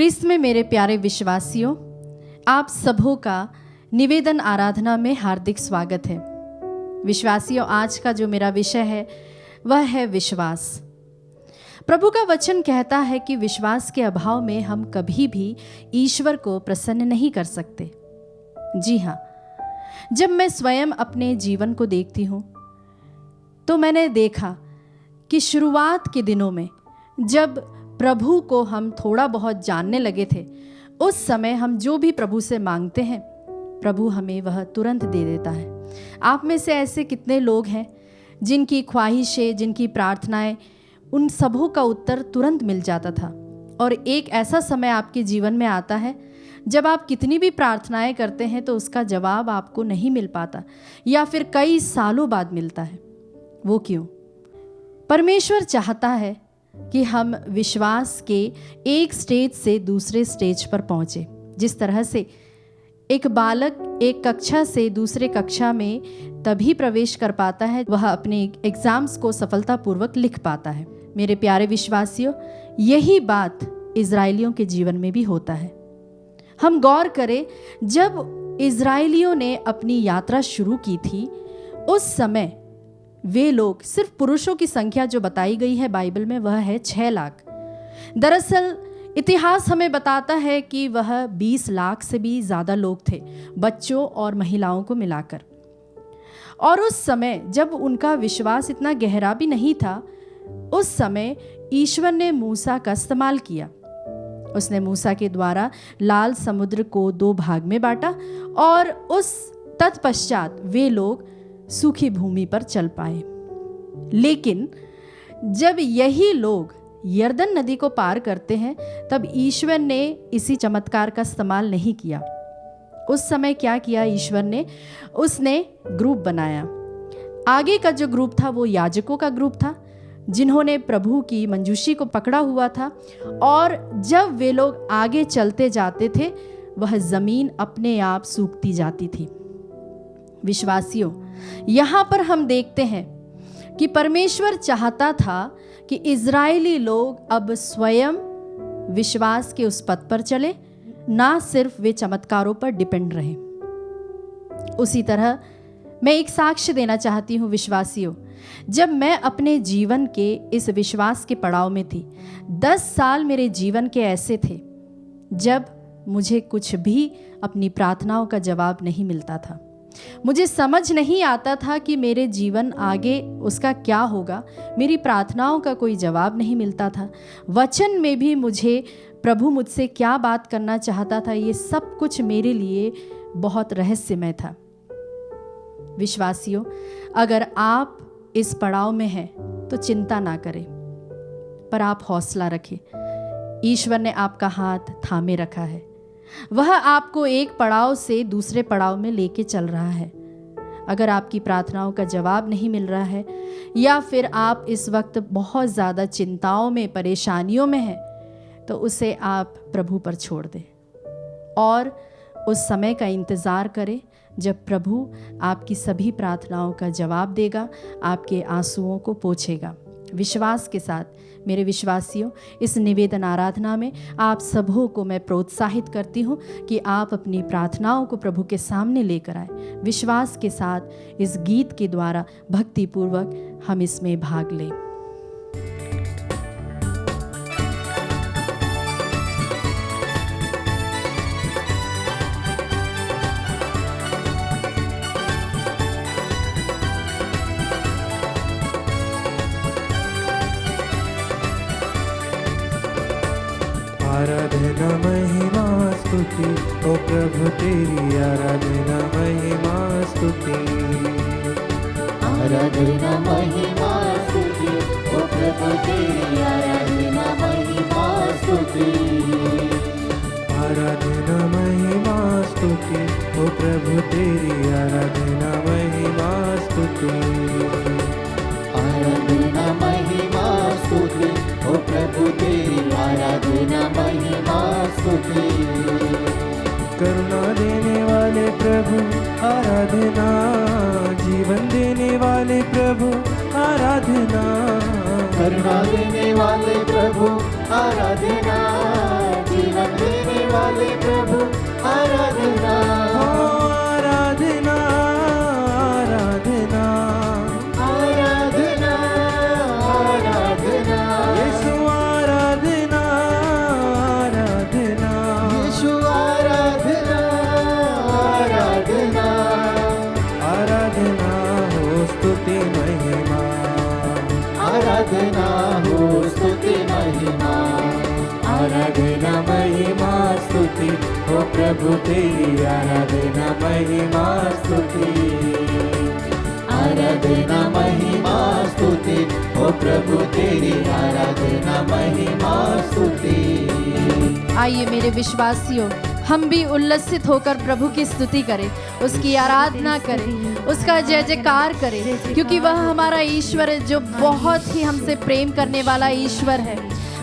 क्रिस्त में मेरे प्यारे विश्वासियों, आप सबों का निवेदन आराधना में हार्दिक स्वागत है। विश्वासियों, आज का जो मेरा विषय है वह है विश्वास। प्रभु का वचन कहता है कि विश्वास के अभाव में हम कभी भी ईश्वर को प्रसन्न नहीं कर सकते। जी हाँ, जब मैं स्वयं अपने जीवन को देखती हूँ तो मैंने देखा कि शुरुआत के दिनों में जब प्रभु को हम थोड़ा बहुत जानने लगे थे, उस समय हम जो भी प्रभु से मांगते हैं प्रभु हमें वह तुरंत दे देता है। आप में से ऐसे कितने लोग हैं जिनकी ख्वाहिशें, जिनकी प्रार्थनाएं, उन सबों का उत्तर तुरंत मिल जाता था। और एक ऐसा समय आपके जीवन में आता है जब आप कितनी भी प्रार्थनाएं करते हैं तो उसका जवाब आपको नहीं मिल पाता, या फिर कई सालों बाद मिलता है। वो क्यों? परमेश्वर चाहता है कि हम विश्वास के एक स्टेज से दूसरे स्टेज पर पहुंचे। जिस तरह से एक बालक एक कक्षा से दूसरे कक्षा में तभी प्रवेश कर पाता है, वह अपने एग्जाम्स को सफलतापूर्वक लिख पाता है। मेरे प्यारे विश्वासियों, यही बात इजरायलियों के जीवन में भी होता है। हम गौर करें, जब इजरायलियों ने अपनी यात्रा शुरू की थी उस समय वे लोग, सिर्फ पुरुषों की संख्या जो बताई गई है बाइबल में वह है 6 लाख। दरअसल इतिहास हमें बताता है कि वह 20 लाख से भी ज़्यादा लोग थे, बच्चों और महिलाओं को मिलाकर। और उस समय जब उनका विश्वास इतना गहरा भी नहीं था, उस समय ईश्वर ने मूसा का इस्तेमाल किया। उसने मूसा के द्वारा लाल समुद्र को 2 भाग में बांटा और उस तत्पश्चात वे लोग सूखी भूमि पर चल पाए। लेकिन जब यही लोग यरदन नदी को पार करते हैं तब ईश्वर ने इसी चमत्कार का इस्तेमाल नहीं किया। उस समय क्या किया ईश्वर ने? उसने ग्रुप बनाया। आगे का जो ग्रुप था वो याजकों का ग्रुप था, जिन्होंने प्रभु की मंजूशी को पकड़ा हुआ था। और जब वे लोग आगे चलते जाते थे वह जमीन अपने आप सूखती जाती थी। विश्वासियों, यहाँ पर हम देखते हैं कि परमेश्वर चाहता था कि इजरायली लोग अब स्वयं विश्वास के उस पथ पर चले, ना सिर्फ वे चमत्कारों पर डिपेंड रहे। उसी तरह मैं एक साक्ष्य देना चाहती हूँ विश्वासियों। जब मैं अपने जीवन के इस विश्वास के पड़ाव में थी, 10 साल मेरे जीवन के ऐसे थे जब मुझे कुछ भी अपनी प्रार्थनाओं का जवाब नहीं मिलता था। मुझे समझ नहीं आता था कि मेरे जीवन आगे उसका क्या होगा। मेरी प्रार्थनाओं का कोई जवाब नहीं मिलता था। वचन में भी मुझे प्रभु मुझसे क्या बात करना चाहता था, ये सब कुछ मेरे लिए बहुत रहस्यमय था। विश्वासियों, अगर आप इस पड़ाव में हैं तो चिंता ना करें, पर आप हौसला रखें। ईश्वर ने आपका हाथ थामे रखा है। वह आपको एक पड़ाव से दूसरे पड़ाव में लेके चल रहा है। अगर आपकी प्रार्थनाओं का जवाब नहीं मिल रहा है, या फिर आप इस वक्त बहुत ज़्यादा चिंताओं में, परेशानियों में हैं, तो उसे आप प्रभु पर छोड़ दें और उस समय का इंतज़ार करें जब प्रभु आपकी सभी प्रार्थनाओं का जवाब देगा, आपके आंसुओं को पोंछेगा। विश्वास के साथ मेरे विश्वासियों, इस निवेदन आराधना में आप सबों को मैं प्रोत्साहित करती हूँ कि आप अपनी प्रार्थनाओं को प्रभु के सामने लेकर आए। विश्वास के साथ इस गीत के द्वारा भक्तिपूर्वक हम इसमें भाग लें। आराधना महिमा स्तुति ओ प्रभु तेरी, आराधना महिमा स्तुति। आराधना महिमा स्तुति ओ प्रभु तेरी, आराधना महिमा स्तुति। आराधना महिमा स्तुति ओ प्रभु तेरी, आराधना महिमा स्तुति। आराधना महिमा स्तुति ओ प्रभु तेरी, आराधना महिमा स्तुति। करुणा देने वाले प्रभु आराधना, जीवन देने वाले प्रभु आराधना। करुणा देने वाले प्रभु आराधना, जीवन दर्शन देने वाले प्रभु आराधना हो आराधना आराधना आराधना आराधना यीशु आराधना आराधना यीशु आराधना आराधना आराधना हो स्तुति महिमा आराधना हो स्तुति महिमा आराधना महिमा स्तुति हो प्रभु तेरी आराधना महिमा स्तुति आराधना महिमा स्तुति हो प्रभु तेरी आराधना महिमा स्तुति। आइए मेरे विश्वासियों, हम भी उल्लसित होकर प्रभु की स्तुति करें, उसकी आराधना करें, उसका जय जयकार करें, क्योंकि वह हमारा ईश्वर है जो बहुत ही हमसे प्रेम करने वाला ईश्वर है।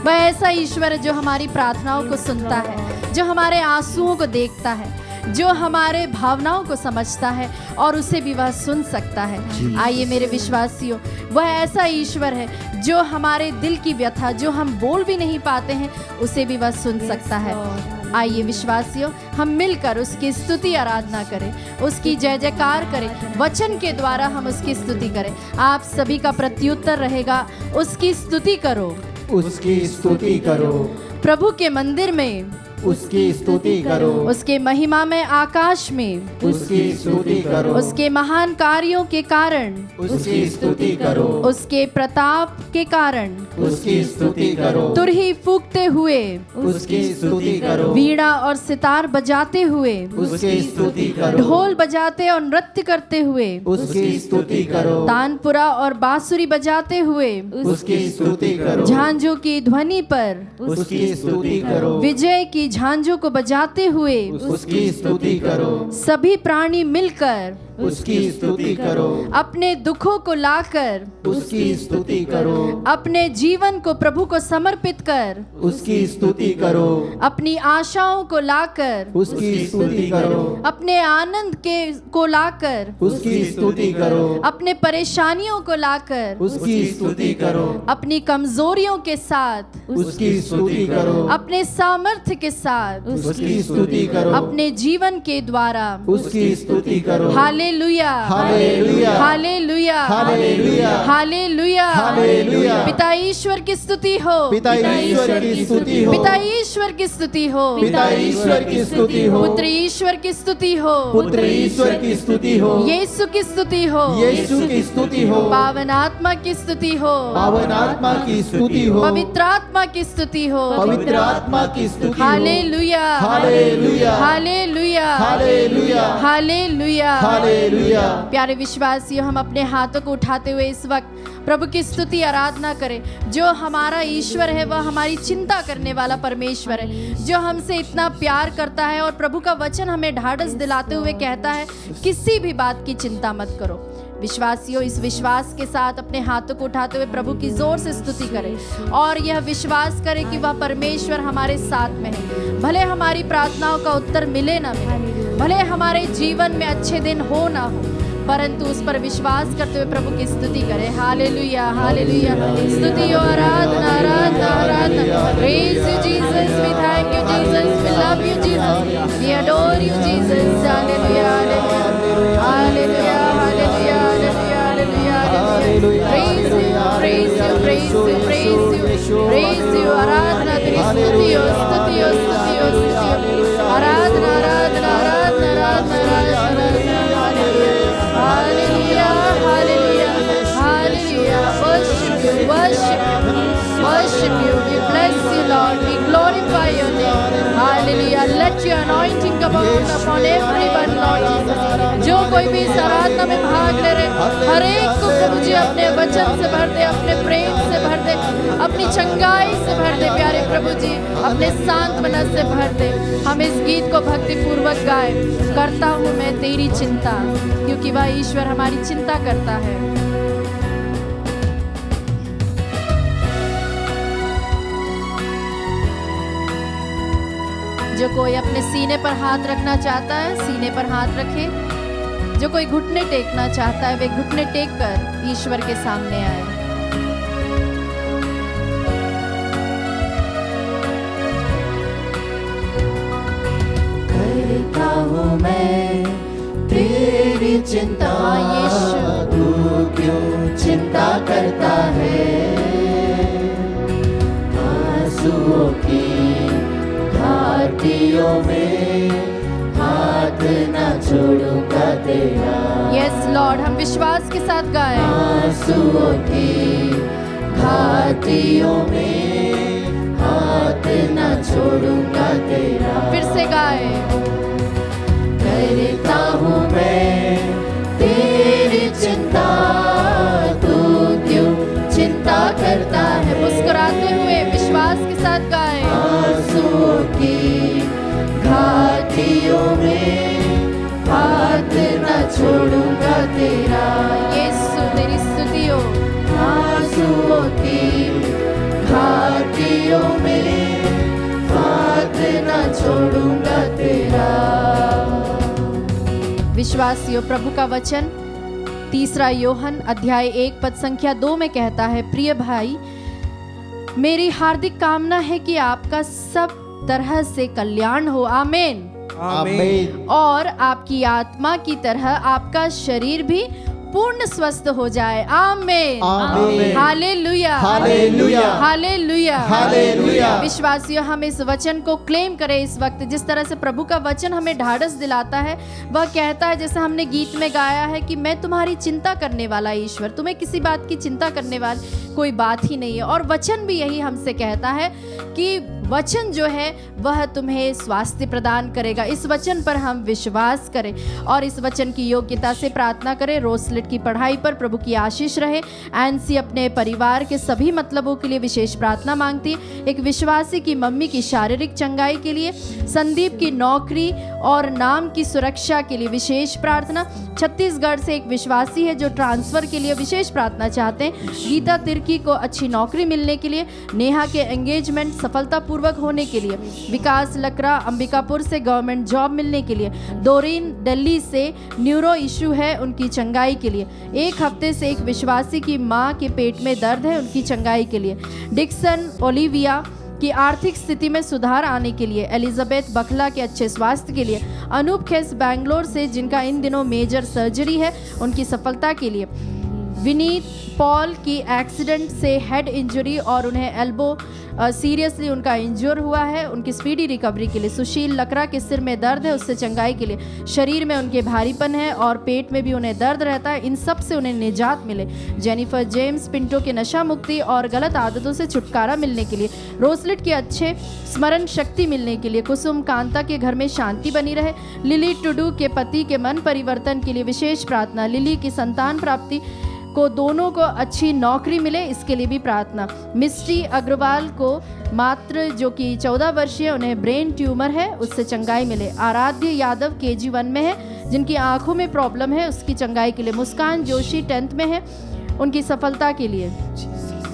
वह ऐसा ईश्वर है जो हमारी प्रार्थनाओं को सुनता है, जो हमारे आंसुओं को देखता है, जो हमारे भावनाओं को समझता है और उसे भी वह सुन सकता है। आइए मेरे विश्वासियों, वह ऐसा ईश्वर है जो हमारे दिल की व्यथा, जो हम बोल भी नहीं पाते हैं, उसे भी वह सुन सकता है। आइए विश्वासियों, हम मिलकर उसकी स्तुति आराधना करें, उसकी जय जयकार करें, वचन के द्वारा हम उसकी स्तुति करें। आप सभी का प्रत्युत्तर रहेगा, उसकी स्तुति करो, उसकी स्तुति करो, प्रभु के मंदिर में उसकी स्तुति करो, उसके महिमा में आकाश में उसकी स्तुति करो, उसके महान कार्यों के कारण, उसकी स्तुति करो, उसके प्रताप के कारण, उसकी स्तुति करो, तुरही फूंकते हुए, उसकी स्तुति करो, वीणा और सितार बजाते हुए, उसकी स्तुति करो, ढोल बजाते और नृत्य करते हुए, उसकी स्तुति करो, तानपुरा और बांसुरी बजाते हुए, उसकी स्तुति करो, झांझों की ध्वनि पर, उसकी स्तुति करो, विजय की झांझों को बजाते हुए, उसकी स्तुति करो, सभी प्राणी मिलकर उसकी स्तुति करो, अपने दुखों को लाकर, उसकी स्तुति करो, अपने जीवन को प्रभु को समर्पित कर, उसकी स्तुति करो, अपनी आशाओं को लाकर, उसकी स्तुति करो, अपने आनंद को लाकर, उसकी स्तुति करो, अपने परेशानियों को लाकर, उसकी स्तुति करो, अपनी कमजोरियों के साथ, उसकी स्तुति करो, अपने सामर्थ्य के साथ, उसकी स्तुति करो, अपने जीवन के द्वारा, उसकी स्तुति करो, hallelujah hallelujah, hallelujah hallelujah, hallelujah hallelujah. पिता ईश्वर की स्तुति हो, पिता ईश्वर की स्तुति हो, पिता ईश्वर की स्तुति हो, पिता ईश्वर की स्तुति हो, पुत्र ईश्वर की स्तुति हो, पुत्र ईश्वर की स्तुति हो, यीशु की स्तुति हो, यीशु की स्तुति हो, पावन आत्मा की स्तुति हो, पावन आत्मा की स्तुति हो, पवित्र आत्मा की स्तुति हो, पवित्र आत्मा की स्तुति हो, hallelujah hallelujah, hallelujah hallelujah, hallelujah. Hallelujah. प्यारे विश्वासियों, हम अपने हाथों को उठाते हुए इस वक्त प्रभु की स्तुति आराधना करें। जो हमारा ईश्वर है वह हमारी चिंता करने वाला परमेश्वर है, जो हमसे इतना प्यार करता है और प्रभु का वचन हमें ढाढ़स दिलाते हुए कहता है किसी भी बात की चिंता मत करो। विश्वासियों, इस विश्वास के साथ अपने हाथों को उठाते हुए प्रभु की जोर से स्तुति करें और यह विश्वास करें कि वह परमेश्वर हमारे साथ में है। भले हमारी प्रार्थनाओं का उत्तर मिले ना मिले, भले हमारे जीवन में अच्छे दिन हो ना हो, परंतु उस पर विश्वास करते हुए प्रभु की स्तुति करें। Hallelujah, hallelujah. स्तुति और आराधना, आराधना, आराधना। Praise you Jesus, we thank you Jesus, we love you Jesus, we adore you Jesus. Hallelujah, hallelujah, hallelujah, hallelujah, hallelujah, hallelujah. Praise you, praise you, praise you, praise you, praise you. आराधना तेरी स्तुति हो, स्तुति हो, स्तुति हो, स्तुति हो। आराधना, आराधना, आराधना, आराधना, आराधना। Hallelujah, hallelujah, hallelujah. Worship you, worship you, worship you. We bless you, Lord. We glorify your name. Hallelujah. Let your anointing come upon everyone, Lord Jesus. जो कोई भी इस आराधना में भाग ले रहे, हर एक को प्रभु जी अपने वचन से भर दे, अपने प्रेम से भर दे, अपनी चंगाई से भर दे। प्यारे प्रभु जी, अपने शांत मन से भर दे। हम इस गीत को भक्ति पूर्वक गाए, करता हूँ मैं तेरी चिंता, क्योंकि वह ईश्वर हमारी चिंता करता है। जो कोई अपने सीने पर हाथ रखना चाहता है, सीने पर हाथ रखे। जो कोई घुटने टेकना चाहता है, वे घुटने टेक कर ईश्वर के सामने आए। चिंता हाँ, यीशु। तू क्यों चिंता करता है? आंसुओं की घाटियों में हाथ न छोड़ूंगा तेरा। यस लॉर्ड, हम विश्वास के साथ गाएं। आंसुओं की घाटियों में हाथ न छोड़ूंगा तेरा। फिर से गाएं। करता हूँ मैं तेरी चिंता, तू क्यों चिंता करता है? मुस्कुराते हुए विश्वास के साथ गाएं। आंसुओं की घाटियों में हाथ न छोड़ूंगा तेरा। यीशु तेरी स्तुति हो। आंसुओं की घाटियों में हाथ न छोड़ूंगा तेरा। विश्वासियों, प्रभु का वचन 3 योहन अध्याय 1 पद संख्या 2 में कहता है, प्रिय भाई, मेरी हार्दिक कामना है कि आपका सब तरह से कल्याण हो। आमीन। आमीन। और आपकी आत्मा की तरह आपका शरीर भी पूर्ण स्वस्थ हो जाए। आमीन। आमीन। Hallelujah, hallelujah, hallelujah, hallelujah. विश्वासियों, हम इस वचन को क्लेम करें इस वक्त। जिस तरह से प्रभु का वचन हमें ढाढ़स दिलाता है, वह कहता है, जैसे हमने गीत में गाया है कि मैं तुम्हारी चिंता करने वाला ईश्वर, तुम्हें किसी बात की चिंता करने वाली कोई बात ही नहीं है। और वचन भी यही हमसे कहता है कि वचन जो है वह तुम्हें स्वास्थ्य प्रदान करेगा। इस वचन पर हम विश्वास करें और इस वचन की योग्यता से प्रार्थना करें। रोसलेट की पढ़ाई पर प्रभु की आशीष रहे। एनसी अपने परिवार के सभी मतलबों के लिए विशेष प्रार्थना मांगती है। एक विश्वासी की मम्मी की शारीरिक चंगाई के लिए, संदीप की नौकरी और नाम की सुरक्षा के लिए विशेष प्रार्थना। छत्तीसगढ़ से एक विश्वासी है जो ट्रांसफर के लिए विशेष प्रार्थना चाहते हैं। गीता तिर्की को अच्छी नौकरी मिलने के लिए, नेहा के एंगेजमेंट सफलतापूर्वक होने के लिए, विकास लकड़ा अंबिकापुर से गवर्नमेंट जॉब मिलने के लिए, डोरिन दिल्ली से न्यूरो इशू है उनकी चंगाई के लिए, एक हफ्ते से एक विश्वासी की मां के पेट में दर्द है उनकी चंगाई के लिए, डिक्सन ओलिविया की आर्थिक स्थिति में सुधार आने के लिए, एलिजाबेथ बखला के अच्छे स्वास्थ्य के लिए, अनूप खेस बैंगलोर से जिनका इन दिनों मेजर सर्जरी है उनकी सफलता के लिए, विनीत पॉल की एक्सीडेंट से हेड इंजरी और उन्हें एल्बो सीरियसली उनका इंजर हुआ है, उनकी स्पीडी रिकवरी के लिए, सुशील लकड़ा के सिर में दर्द है उससे चंगाई के लिए, शरीर में उनके भारीपन है और पेट में भी उन्हें दर्द रहता है, इन सब से उन्हें निजात मिले, जेनिफर जेम्स पिंटो के नशा मुक्ति और गलत आदतों से छुटकारा मिलने के लिए, रोसलेट के अच्छे स्मरण शक्ति मिलने के लिए, कुसुम कांता के घर में शांति बनी रहे, लिली टुडू के पति के मन परिवर्तन के लिए विशेष प्रार्थना, लिली की संतान प्राप्ति को दोनों को अच्छी नौकरी मिले इसके लिए भी प्रार्थना, मिस्ट्री अग्रवाल को मात्र जो कि 14 वर्षीय उन्हें ब्रेन ट्यूमर है उससे चंगाई मिले, आराध्य यादव KG1 में है जिनकी आंखों में प्रॉब्लम है उसकी चंगाई के लिए, मुस्कान जोशी 10th में है उनकी सफलता के लिए,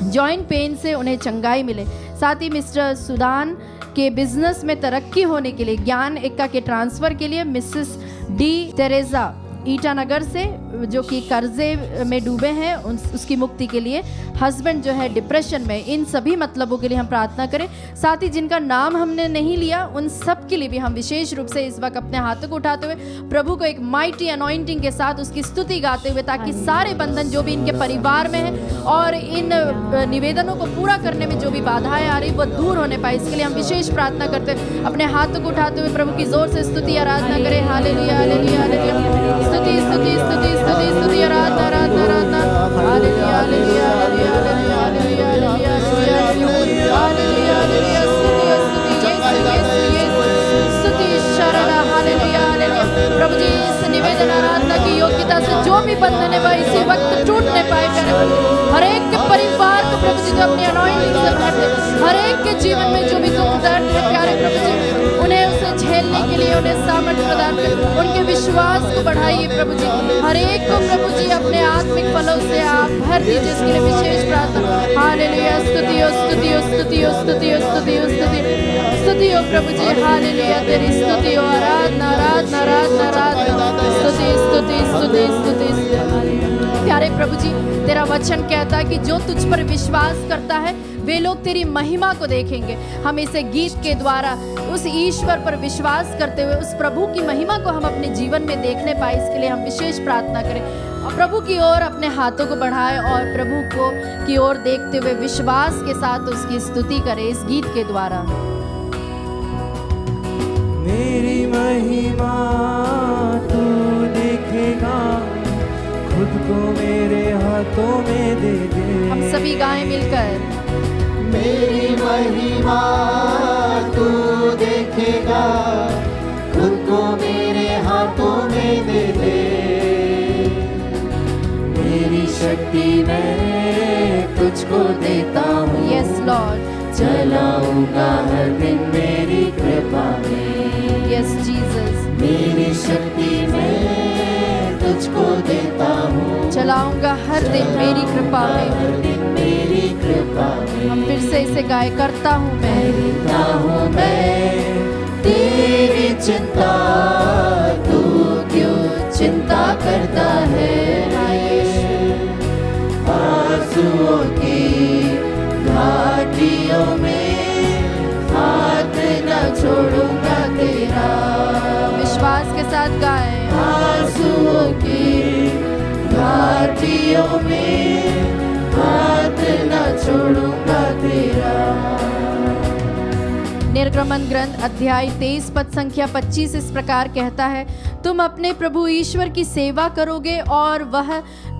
जॉइंट पेन से उन्हें चंगाई मिले, साथ ही मिस्टर सुदान के बिजनेस में तरक्की होने के लिए, ज्ञान एक्का के ट्रांसफ़र के लिए, मिसेस डी तेरेजा ईटानगर से जो कि कर्जे में डूबे हैं उसकी मुक्ति के लिए, हस्बैंड जो है डिप्रेशन में, इन सभी मतलबों के लिए हम प्रार्थना करें। साथ ही जिनका नाम हमने नहीं लिया उन सब के लिए भी हम विशेष रूप से इस वक्त अपने हाथों को उठाते हुए प्रभु को एक माइटी अनॉइंटिंग के साथ उसकी स्तुति गाते हुए, ताकि सारे बंधन जो भी इनके परिवार में है और इन निवेदनों को पूरा करने में जो भी बाधाएं आ रही वो दूर होने पाए, इसके लिए हम विशेष प्रार्थना करते हुए अपने हाथों को उठाते हुए प्रभु की जोर से स्तुति आराधना करें। हालेलुया हालेलुया हालेलुया, स्तुति स्तुति स्तुति स्तुति स्तुति आराधना आराधना आराधना, hallelujah hallelujah hallelujah hallelujah hallelujah hallelujah hallelujah hallelujah, स्तुति शरण हालेलुया हालेलुया। प्रभु जी इस निवेदन आराधना की योग्यता से जो भी बंधन है वह इसी वक्त टूटने पाए प्यारे प्रभु, हर एक के परिवार को प्रभु जी जो अपनी अनॉइंटिंग से भरते, हर एक के जीवन में जो भी दुख दर्द है प्यारे प्रभु जी उन्हें उसे झेलने के लिए उन्हें सामर्थ्य प्रदान करें, उनके विश्वास को बढ़ाइए प्रभु जी, हर एक को प्रभु जी अपने आत्मिक फलों से आप भर दीजिए, इसके लिए विशेष प्रार्थना। हालेलुया, स्तुति हो स्तुति हो स्तुति हो स्तुति हो स्तुति हो स्तुति स्तुति हो प्रभु जी, हालेलुया तेरी स्तुति हो, आराधना आराधना आराधना आराधना, स्तुति स्तुति स्तुति स्तुति स्तुति। प्यारे प्रभु जी, तेरा वचन कहता है कि जो तुझ पर विश्वास करता है वे लोग तेरी महिमा को देखेंगे। हम इसे गीत के द्वारा उस ईश्वर पर विश्वास करते हुए उस प्रभु की महिमा को हम अपने जीवन में देखने पाए, इसके लिए हम विशेष प्रार्थना करें। और प्रभु की ओर अपने हाथों को बढ़ाएं और प्रभु को की ओर देखते हुए विश्वास के साथ उसकी स्तुति करें इस गीत के द्वारा। मेरी महिमा तू देखेगा, खुद को मेरे हाथों में दे दे। हम सभी गाएं मिलकर। मेरी महिमा तू देखेगा, खुद को मेरे हाथों में दे दे। मेरी शक्ति मैं तुझको देता हूँ, यस लॉर्ड, चलाऊंगा हर दिन मेरी कृपा में। यस जीसस, मेरी शक्ति मैं तुझको देता हूँ, चलाऊंगा हर दिन मेरी कृपा में। हर दिन मेरी कृपा में। हम फिर से इसे गाए, करता हूँ मैं, करता हूँ मैं तेरी चिंता, तू क्यों चिंता करता है। आंसुओं की घाटियों में हाथ न छोड़ूंगा तेरा। विश्वास के साथ गाएं। आंसुओं की घाटियों में हाथ न छोड़ूंगा तेरा। निर्गमन ग्रंथ अध्याय 23 पद संख्या 25 इस प्रकार कहता है, तुम अपने प्रभु ईश्वर की सेवा करोगे और वह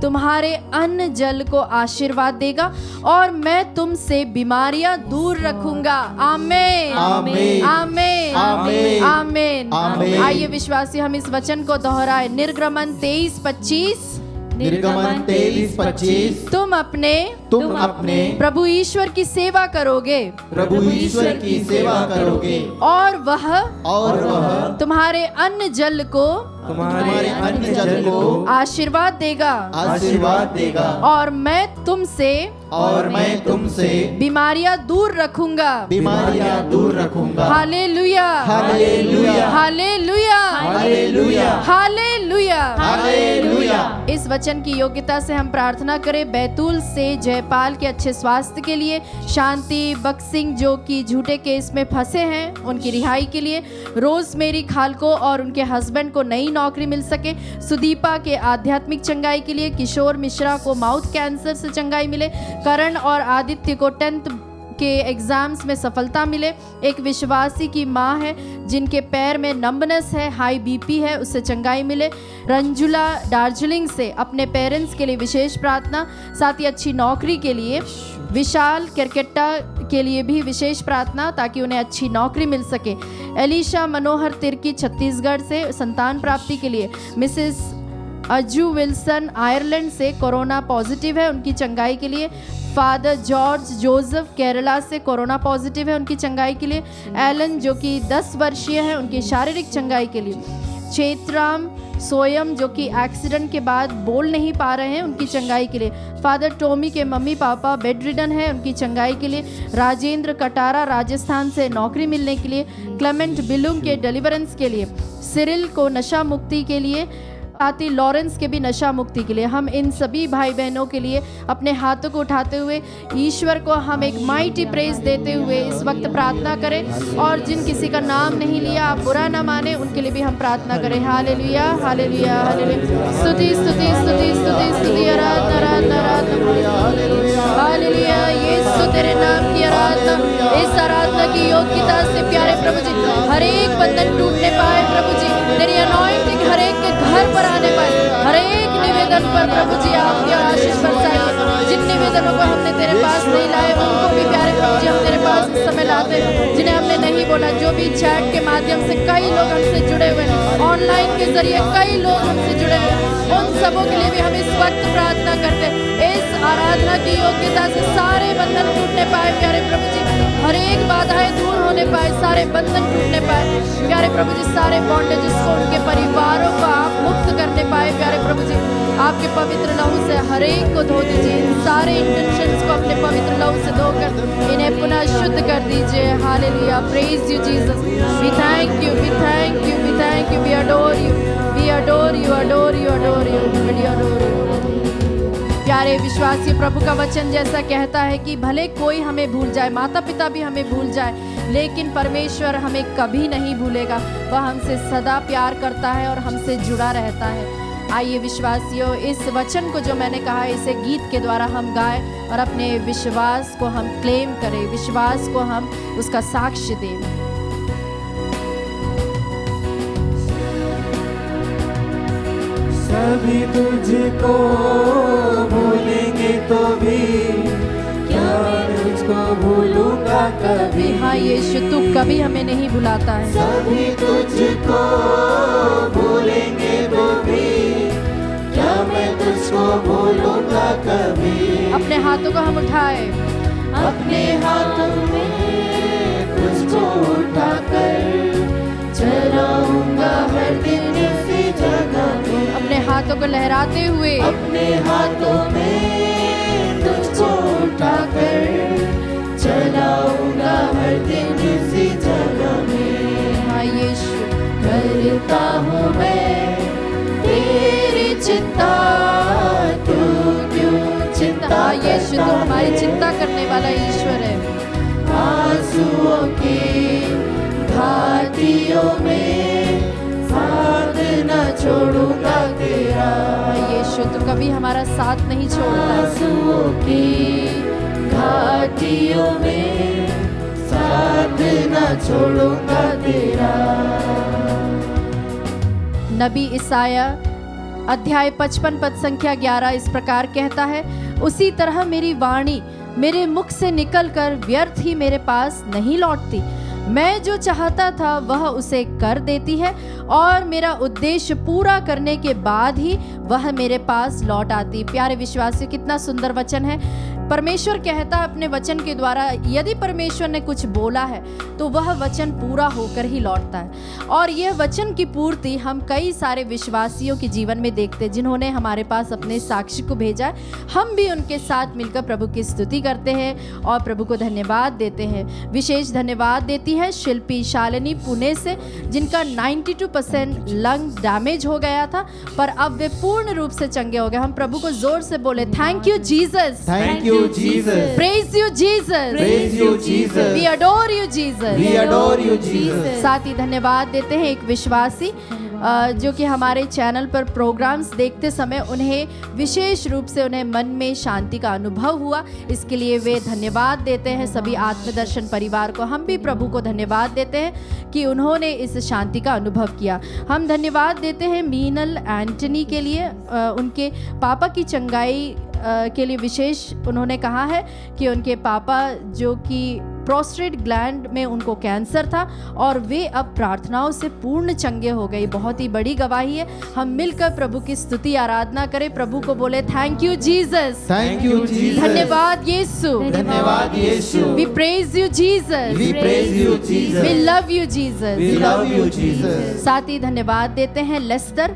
तुम्हारे अन्न जल को आशीर्वाद देगा और मैं तुमसे बीमारियां दूर रखूंगा। आमीन आमीन आमीन आमीन आमीन। आमीन। आइए विश्वासी हम इस वचन को दोहराए। निर्गमन 23:25, निर्गमन 23:25 तुम अपने प्रभु ईश्वर की सेवा करोगे ईश्वर की सेवा करोगे और वह तुम्हारे अन्न जल को तुम्हारे अन्न जल को आशीर्वाद देगा और मैं तुमसे बीमारियां दूर रखूंगा। Hallelujah hallelujah hallelujah hallelujah hallelujah. Hallelujah. इस वचन की योग्यता से हम प्रार्थना करें बैतूल से जयपाल के अच्छे स्वास्थ्य के लिए, शांति बक्सिंग जो कि झूठे केस में फंसे हैं उनकी रिहाई के लिए, रोजमेरी खालको और उनके हस्बैंड को नई नौकरी मिल सके, सुदीपा के आध्यात्मिक चंगाई के लिए, किशोर मिश्रा को माउथ कैंसर से चंगाई मिले, करण और आदित्य को 10th के एग्जाम्स में सफलता मिले। एक विश्वासी की माँ है जिनके पैर में नंबनेस है, हाई बीपी है, उससे चंगाई मिले। रंजुला दार्जिलिंग से अपने पेरेंट्स के लिए विशेष प्रार्थना, साथ ही अच्छी नौकरी के लिए। विशाल केरकेट्टा के लिए भी विशेष प्रार्थना ताकि उन्हें अच्छी नौकरी मिल सके। एलिशा मनोहर तिर्की छत्तीसगढ़ से संतान प्राप्ति के लिए। मिसेस अजू विल्सन आयरलैंड से कोरोना पॉजिटिव है, उनकी चंगाई के लिए। फादर जॉर्ज जोसेफ केरला से कोरोना पॉजिटिव है, उनकी चंगाई के लिए। एलन जो कि 10 वर्षीय है, उनकी शारीरिक चंगाई के लिए। क्षेत्राम सोयम जो कि एक्सीडेंट के बाद बोल नहीं पा रहे हैं, उनकी चंगाई के लिए। फादर टोमी के मम्मी पापा बेड रिडन है, उनकी चंगाई के लिए। राजेंद्र कटारा राजस्थान से नौकरी मिलने के लिए। क्लेमेंट बिलुंग के डिलीवरेंस के लिए। सिरिल को नशा मुक्ति के लिए, साथ ही लॉरेंस के भी नशा मुक्ति के लिए। हम इन सभी भाई बहनों के लिए अपने हाथों को उठाते हुए ईश्वर को हम एक माइटी प्रेज देते हुए इस वक्त प्रार्थना करें। और जिन किसी का नाम नहीं लिया आप बुरा ना माने, उनके लिए भी हम प्रार्थना करें। Hallelujah hallelujah hallelujah. स्तुति स्तुति स्तुति स्तुति स्तुति आराधना आराधना आराधना हालेलुया। यीशु तेरे नाम की आराधना, इस आराधना की योग्यता से प्यारे प्रभु जी हर एक बंधन टूटने पाए। प्रभु जी तेरी अनॉइंटिंग हर एक के घर पर आने पाए, हर एक निवेदन पर प्रभु जी आपकी आशीष बरसाइए। जिन निवेदनों को हमने तेरे पास नहीं लाए उनको भी प्यारे प्रभु जी हम तेरे पास इस समय लाते हैं। जिन्हें हमने नहीं बोला, जो भी चैट के माध्यम से कई लोग हमसे जुड़े हुए हैं, ऑनलाइन के जरिए कई लोग हमसे जुड़े हुए हैं, उन सबों के लिए भी हम इस वक्त प्रार्थना करते हैं। इस आराधना की योग्यता से सारे बंधन टूटने पाए प्यारे प्रभु जी, हर एक बाधाएं दूर होने पाए, सारे बंधन टूटने पाए प्यारे प्रभु जी। सारे बॉन्डेजेस को उनके परिवारों को आप मुक्त करने पाए प्यारे प्रभु जी। आपके पवित्र लहू से हर एक को धो दीजिए, इन सारे इंटेंशंस को अपने पवित्र लहू से धोकर इन्हें पुनः शुद्ध कर दीजिए। Hallelujah, praise you Jesus, we thank you, we thank you, we thank you, we adore you, we adore you, adore you, adore you, we adore you. प्यारे विश्वासी, प्रभु का वचन जैसा कहता है कि भले कोई हमें भूल जाए, माता पिता भी हमें भूल जाए, लेकिन परमेश्वर हमें कभी नहीं भूलेगा। वह हमसे सदा प्यार करता है और हमसे जुड़ा रहता है। आइए विश्वासियों, इस वचन को जो मैंने कहा इसे गीत के द्वारा हम गाएं और अपने विश्वास को हम क्लेम करें, विश्वास को हम उसका साक्ष्य दें। सभी तुझको भूलेंगे तो भी क्या मैं तुझको भूलूंगा कभी। हाँ यीशु, तू कभी हमें नहीं भुलाता है। सभी तुझको भूलेंगे तो भी क्या मैं तुझको भूलूंगा कभी। अपने हाथों को हम उठाए, अपने हाथों में तुझको उठाकर चलाऊंगा हर दिन उसी जगह पे। अपने हाथों को लहराते हुए, अपने हाथों में तुझको उठाकर चलाऊंगा हर दिन उसी जगह में। हाँ यीशु, करता हूँ मैं तेरी चिंता, तू क्यों चिंता हाँ यीशु, करता तू हमारी है। चिंता करने वाला ईश्वर है। आंसुओं की घाटियों में साथ न छोड़ूंगा तेरा। हाँ यीशु, तू कभी हमारा साथ नहीं छोड़ता। आंसुओं की घाटियों में साथ न छोड़ूंगा तेरा। नबी इसाया अध्याय 55 पद संख्या 11 इस प्रकार कहता है, उसी तरह मेरी वाणी मेरे मुख से निकलकर व्यर्थ ही मेरे पास नहीं लौटती। मैं जो चाहता था वह उसे कर देती है और मेरा उद्देश्य पूरा करने के बाद ही वह मेरे पास लौट आती। प्यारे विश्वासियों, कितना सुंदर वचन है। परमेश्वर कहता है अपने वचन के द्वारा, यदि परमेश्वर ने कुछ बोला है तो वह वचन पूरा होकर ही लौटता है। और यह वचन की पूर्ति हम कई सारे विश्वासियों के जीवन में देखते हैं, जिन्होंने हमारे पास अपने साक्ष्य को भेजा है। हम भी उनके साथ मिलकर प्रभु की स्तुति करते हैं और प्रभु को धन्यवाद देते हैं। विशेष धन्यवाद देती है शिल्पी शालिनी पुणे से, जिनका 92% लंग डैमेज हो गया था, पर अब वे पूर्ण रूप से चंगे हो गए। हम प्रभु को जोर से बोले, thank you Jesus, Thank you, Jesus. Praise you Jesus, Praise you, Jesus. We adore you Jesus. We adore you, Jesus. साथ ही धन्यवाद देते हैं एक विश्वासी जो कि हमारे चैनल पर प्रोग्राम्स देखते समय उन्हें विशेष रूप से उन्हें मन में शांति का अनुभव हुआ। इसके लिए वे धन्यवाद देते हैं सभी आत्मदर्शन परिवार को। हम भी प्रभु को धन्यवाद देते हैं कि उन्होंने इस शांति का अनुभव किया। हम धन्यवाद देते हैं मीनल एंटनी के लिए, उनके पापा की चंगाई के लिए विशेष उन्होंने कहा है कि उनके पापा जो कि प्रोस्टेट ग्लैंड में उनको कैंसर था और वे अब प्रार्थनाओं से पूर्ण चंगे हो गए। बहुत ही बड़ी गवाही है। हम मिलकर प्रभु की स्तुति आराधना करें, प्रभु को बोले, thank you Jesus, Thank you, Jesus. धन्यवाद यीशु, धन्यवाद यीशु। We praise you Jesus, We praise you, Jesus. We love you Jesus. We love you, Jesus. साथ ही धन्यवाद देते हैं लेस्टर,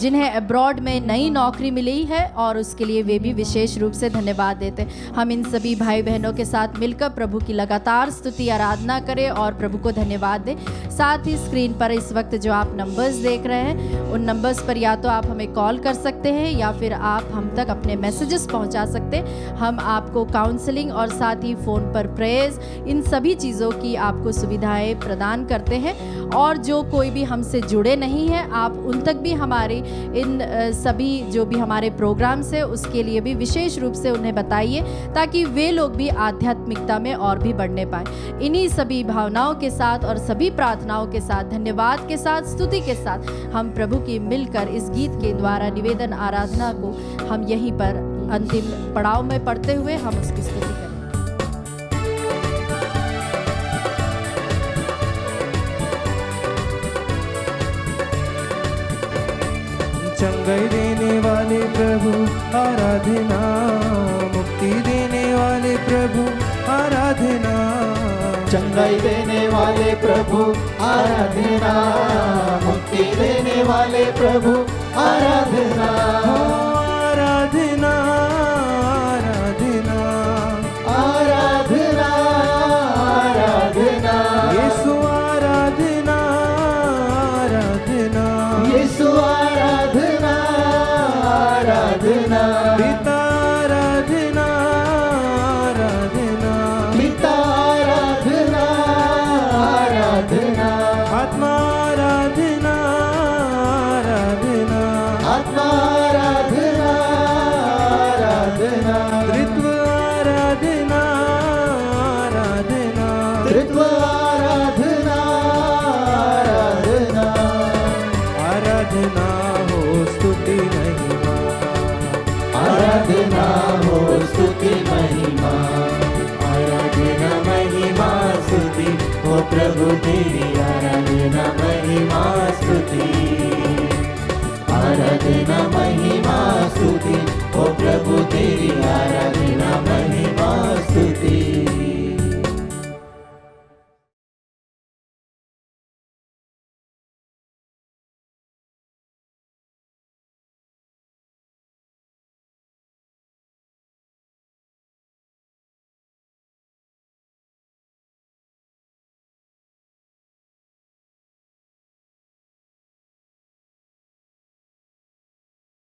जिन्हें अब्रॉड में नई नौकरी मिली है और उसके लिए वे भी विशेष रूप से धन्यवाद देते हैं। हम इन सभी भाई बहनों के साथ मिलकर प्रभु की लगातार स्तुति आराधना करें और प्रभु को धन्यवाद दें। साथ ही स्क्रीन पर इस वक्त जो आप नंबर्स देख रहे हैं, उन नंबर्स पर या तो आप हमें कॉल कर सकते हैं या फिर आप हम तक अपने मैसेजेस पहुंचा सकते हैं। हम आपको काउंसलिंग और साथ ही फ़ोन पर प्रेयर्स, इन सभी चीज़ों की आपको सुविधाएं प्रदान करते हैं। और जो कोई भी हमसे जुड़े नहीं हैं, आप उन तक भी हमारे इन सभी जो भी हमारे प्रोग्राम्स है उसके लिए भी विशेष रूप से उन्हें बताइए, ताकि वे लोग भी आध्यात्मिकता में और भी बढ़ने पाए। इन्हीं सभी भावनाओं के साथ और सभी प्रार्थनाओं के साथ, धन्यवाद के साथ, स्तुति के साथ हम प्रभु की मिलकर इस गीत के द्वारा निवेदन आराधना को हम यहीं पर अंतिम पड़ाव में पढ़ते हुए हम उसकी स्तुति करें। चंगाई देने वाले प्रभु आराधना, मुक्ति देने वाले प्रभु आराधना, चंगाई देने वाले प्रभु आराधना, मुक्ति देने वाले प्रभु आराधना। आराधना आराधना आराधना आराधना यीशु आराधना आराधना यीशु आराधना आराधना पिता प्रभु तेरी आराधना